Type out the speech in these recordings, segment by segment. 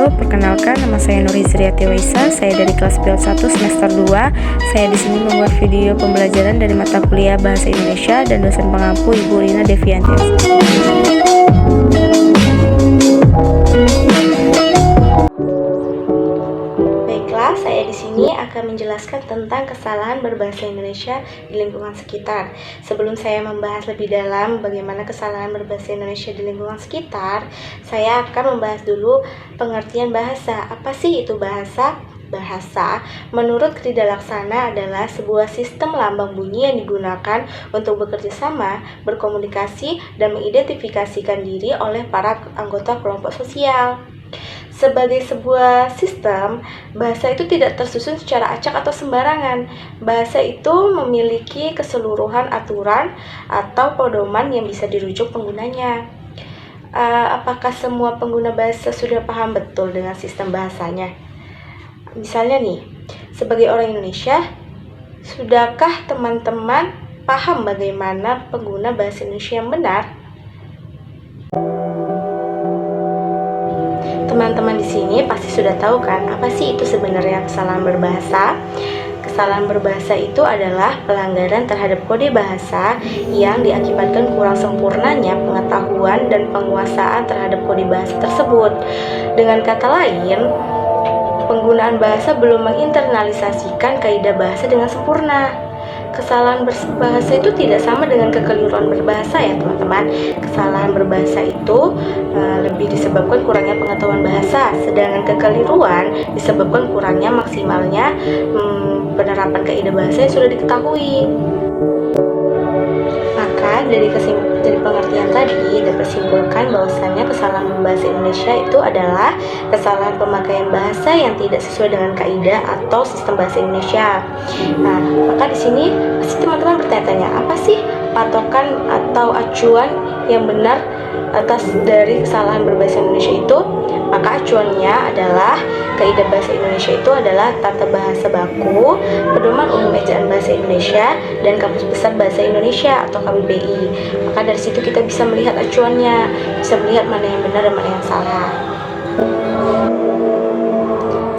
Halo, perkenalkan nama saya Nuri Zriati Waisa. Saya dari kelas PIL 1 semester 2. Saya di sini membuat video pembelajaran dari mata kuliah Bahasa Indonesia dan dosen pengampu Ibu Rina Deviantias. Baiklah, saya di sini akan menjelaskan tentang kesalahan berbahasa Indonesia di lingkungan sekitar. Sebelum saya membahas lebih dalam bagaimana kesalahan berbahasa Indonesia di lingkungan sekitar, saya akan membahas dulu pengertian bahasa. Apa sih itu bahasa? Bahasa, menurut Krida Laksana, adalah sebuah sistem lambang bunyi yang digunakan untuk bekerja sama, berkomunikasi, dan mengidentifikasikan diri oleh para anggota kelompok sosial. Sebagai sebuah sistem, bahasa itu tidak tersusun secara acak atau sembarangan. Bahasa itu memiliki keseluruhan aturan atau pedoman yang bisa dirujuk penggunanya. Apakah semua pengguna bahasa sudah paham betul dengan sistem bahasanya? Misalnya nih, sebagai orang Indonesia, sudahkah teman-teman paham bagaimana pengguna bahasa Indonesia yang benar? Teman-teman di sini pasti sudah tahu kan, apa sih itu sebenarnya kesalahan berbahasa? Kesalahan berbahasa itu adalah pelanggaran terhadap kode bahasa yang diakibatkan kurang sempurnanya pengetahuan dan penguasaan terhadap kode bahasa tersebut. Dengan kata lain, penggunaan bahasa belum menginternalisasikan kaidah bahasa dengan sempurna. Kesalahan berbahasa itu tidak sama dengan kekeliruan berbahasa ya teman-teman. Kesalahan berbahasa itu lebih disebabkan kurangnya pengetahuan bahasa, sedangkan kekeliruan disebabkan kurangnya maksimalnya penerapan kaidah bahasa yang sudah diketahui. Maka dari pengertian tadi dapat simpulkan bahwasannya kesalahan berbahasa Indonesia itu adalah kesalahan pemakaian bahasa yang tidak sesuai dengan kaidah atau sistem bahasa Indonesia. Nah, maka di sini pasti teman-teman bertanya-tanya, apa sih patokan atau acuan yang benar atas dari kesalahan berbahasa Indonesia itu? Maka acuannya adalah kaidah bahasa Indonesia itu adalah Tata Bahasa Baku, Pedoman Umum Ejaan Bahasa Indonesia, dan Kamus Besar Bahasa Indonesia atau KBBI. Maka dari situ kita bisa melihat acuannya, bisa melihat mana yang benar dan mana yang salah.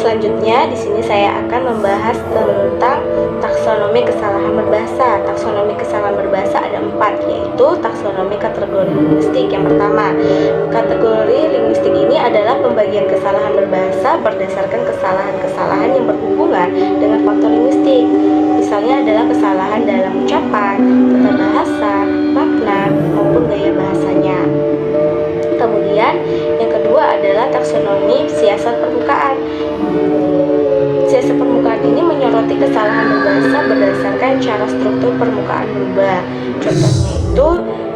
Selanjutnya, di sini saya akan membahas tentang taksonomi kesalahan berbahasa. Taksonomi kesalahan berbahasa ada 4, yaitu taksonomi kategori linguistik. Yang pertama, kategori linguistik ini adalah pembagian kesalahan berbahasa berdasarkan kesalahan-kesalahan yang berhubungan dengan faktor linguistik. Misalnya adalah kesalahan dalam ucapan, tata bahasa, makna, maupun gaya bahasanya. Kemudian yang kedua adalah taksonomi siasat permukaan. Siasat permukaan ini menyoroti kesalahan berbahasa berdasarkan cara struktur permukaan berubah. Contohnya itu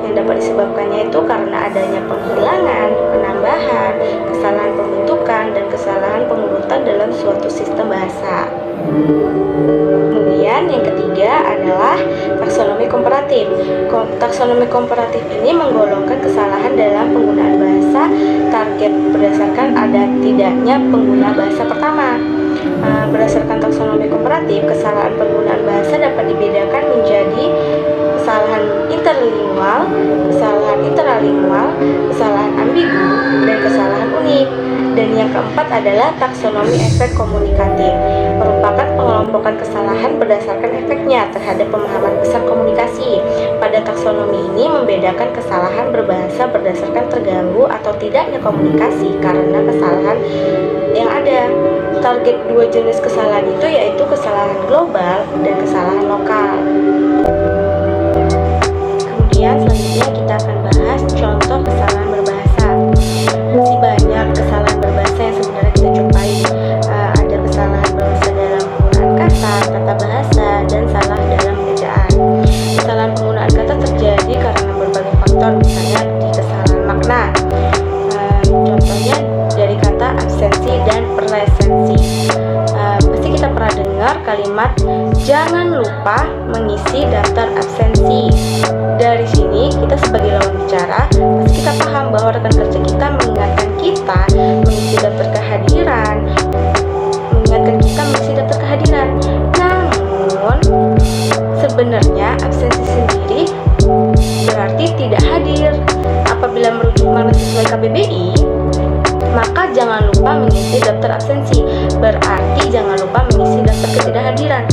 yang dapat disebabkannya itu karena adanya penghilangan, penambahan, kesalahan pembentukan, dan kesalahan pengurutan dalam suatu sistem bahasa. Kemudian yang ketiga adalah taksonomi komparatif. Taksonomi komparatif ini menggolongkan kesalahan dalam penggunaan bahasa target berdasarkan ada tidaknya pengguna bahasa pertama. Berdasarkan taksonomi komparatif, kesalahan penggunaan bahasa dapat dibedakan menjadi kesalahan interlingual, kesalahan intralingual, kesalahan ambigu, dan kesalahan unik. Dan yang keempat adalah taksonomi efek komunikatif, merupakan pengelompokan kesalahan berdasarkan efeknya terhadap pemahaman besar komunikasi. Pada taksonomi ini membedakan kesalahan berbahasa berdasarkan terganggu atau tidaknya komunikasi karena kesalahan yang ada. Target dua jenis kesalahan itu yaitu kesalahan global dan kesalahan lokal. Kemudian selanjutnya kita akan bahas contoh kesalahan berbahasa. Masih banyak kesalahan berbahasa yang sebenarnya kita jumpai. Ada kesalahan berbahasa dalam penggunaan kata, tata bahasa, dan salah dalam ejaan. Kesalahan penggunaan kata terjadi karena berbagai faktor, misalnya di kesalahan makna. Contohnya dari kata absensi dan presensi. Pasti kita pernah dengar kalimat jangan lupa mengisi daftar absensi. Dari sini kita sebagai lawan bicara pasti kita paham bahwa rekan kerja kita mengingatkan kita mengisi daftar kehadiran, namun sebenarnya absensi sendiri berarti tidak hadir. Apabila merujuk makna sesuai KBBI, maka jangan lupa mengisi daftar absensi. Berarti jangan lupa mengisi daftar ketidakhadiran.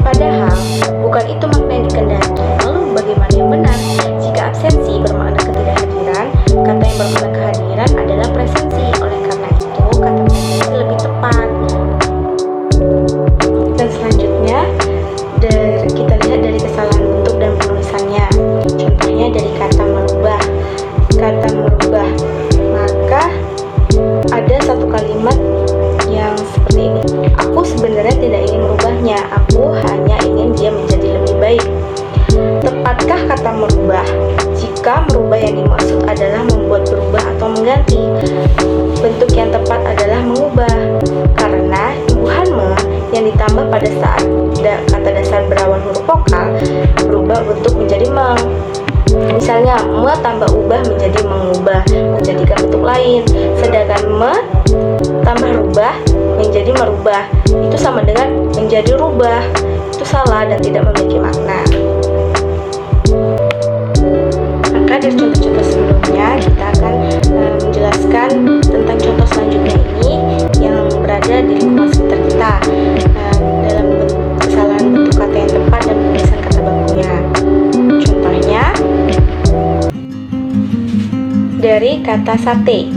Padahal bukan itu makna yang dikehendaki. Lalu bagaimana yang benar? Jika absensi bermakna ketidakhadiran, kata yang bermakna kehadiran adalah presensi. Oleh karena itu, kata presensi lebih tepat. Dan selanjutnya, kita lihat dari kesalahan bentuk dan penulisannya. Contohnya dari kata merubah. Kata merubah, maka ada satu kalimat yang seperti ini. Aku sebenarnya tidak ingin merubahnya, aku hanya ingin dia menjadi lebih baik. Tepatkah kata merubah jika merubah yang dimaksud adalah membuat berubah atau mengganti? Bentuk yang tepat adalah mengubah, karena imbuhan me yang ditambah pada saat kata dasar berawal huruf vokal berubah bentuk menjadi meng. Misalnya, me tambah ubah menjadi mengubah, menjadikan bentuk lain. Sedangkan me tambah rubah menjadi merubah, itu sama dengan menjadi rubah. Itu salah dan tidak memiliki makna. Maka dari contoh-contoh sebelumnya, kita akan menjelaskan tentang contoh selanjutnya ini yang berada di lingkungan sekitar kita dalam kesalahan bentuk kata yang tepat dan penulisan kata bakunya. Contohnya dari kata sate.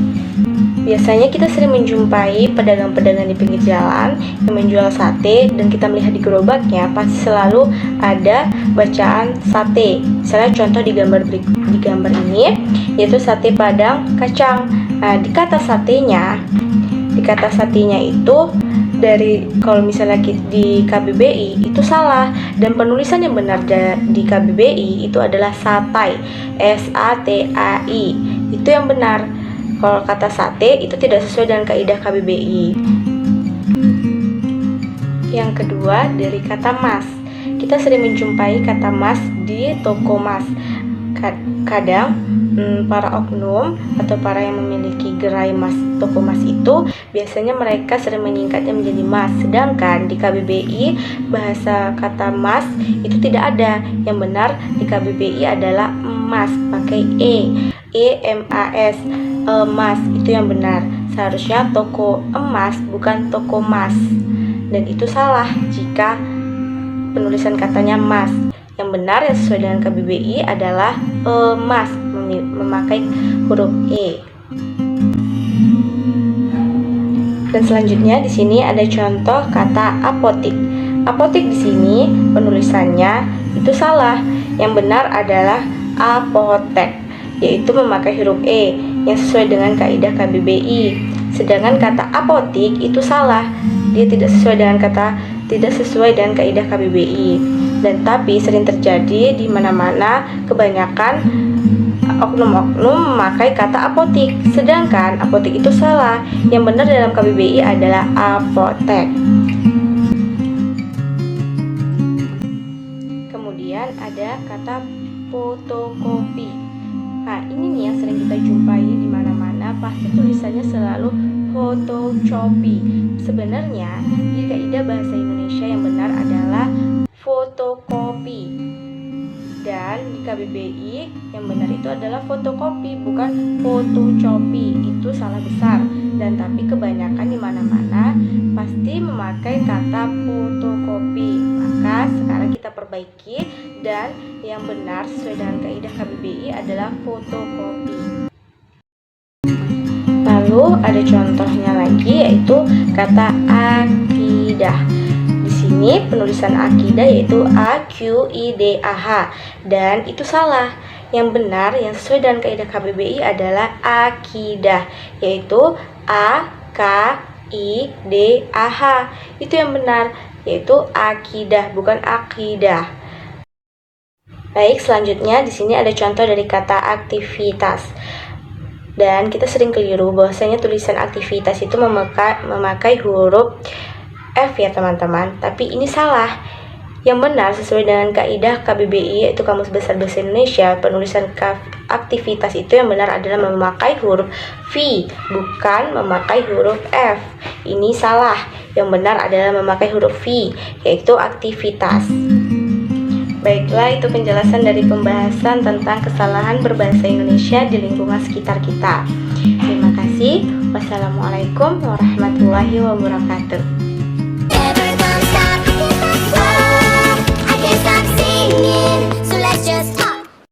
Biasanya kita sering menjumpai pedagang-pedagang di pinggir jalan yang menjual sate, dan kita melihat di gerobaknya pasti selalu ada bacaan sate. Misalnya contoh di gambar ini yaitu sate padang kacang. Nah, di kata satenya itu dari kalau misalnya di KBBI itu salah, dan penulisan yang benar di KBBI itu adalah satai, SATAI. Itu yang benar. Kalau kata sate itu tidak sesuai dengan kaidah KBBI. Yang kedua dari kata mas. Kita sering menjumpai kata mas di toko mas. Kadang para oknum atau para yang memiliki gerai mas, toko mas itu biasanya mereka sering menyingkatnya menjadi mas. Sedangkan di KBBI bahasa kata mas itu tidak ada. Yang benar di KBBI adalah emas, pakai EMAS, emas, itu yang benar. Seharusnya toko emas bukan toko mas, dan itu salah jika penulisan katanya mas. Yang benar yang sesuai dengan KBBI adalah emas, memakai huruf E. Dan selanjutnya di sini ada contoh kata apotik. Apotik di sini penulisannya itu salah. Yang benar adalah apotek, yaitu memakai huruf E yang sesuai dengan kaidah KBBI. Sedangkan kata apotik itu salah. Dia tidak sesuai dengan kaidah KBBI. Dan tapi sering terjadi di mana-mana, kebanyakan oknum-oknum memakai kata apotik. Sedangkan apotik itu salah. Yang benar dalam KBBI adalah apotek. Kemudian ada kata fotokopi. Nah, ini nih yang sering kita jumpai di mana-mana, pasti tulisannya selalu fotokopi. Sebenarnya di kaidah bahasa Indonesia yang benar adalah fotokopi, dan di KBBI yang benar itu adalah fotokopi, bukan fotocopi. Itu salah besar. Dan tapi kebanyakan di mana-mana pasti memakai kata fotokopi. Maka sekarang kita perbaiki, dan yang benar sesuai dengan kaidah KBBI adalah fotokopi. Lalu ada contohnya lagi, yaitu kata akidah. Ini penulisan akidah yaitu AQIDAH, dan itu salah. Yang benar yang sesuai dengan kaidah KBBI adalah akidah, yaitu AKIDAH. Itu yang benar, yaitu akidah, bukan akidah. Baik, selanjutnya di sini ada contoh dari kata aktivitas. Dan kita sering keliru bahwasanya tulisan aktivitas itu memakai huruf F ya teman-teman, tapi ini salah. Yang benar sesuai dengan kaidah KBBI yaitu Kamus Besar Bahasa Indonesia, penulisan aktivitas itu yang benar adalah memakai huruf V, bukan memakai huruf F. Ini salah. Yang benar adalah memakai huruf V, yaitu aktivitas. Baiklah, itu penjelasan dari pembahasan tentang kesalahan berbahasa Indonesia di lingkungan sekitar kita. Terima kasih. kasih. Wassalamualaikum warahmatullahi wabarakatuh. Never gonna stop, I can't stop singing, so let's just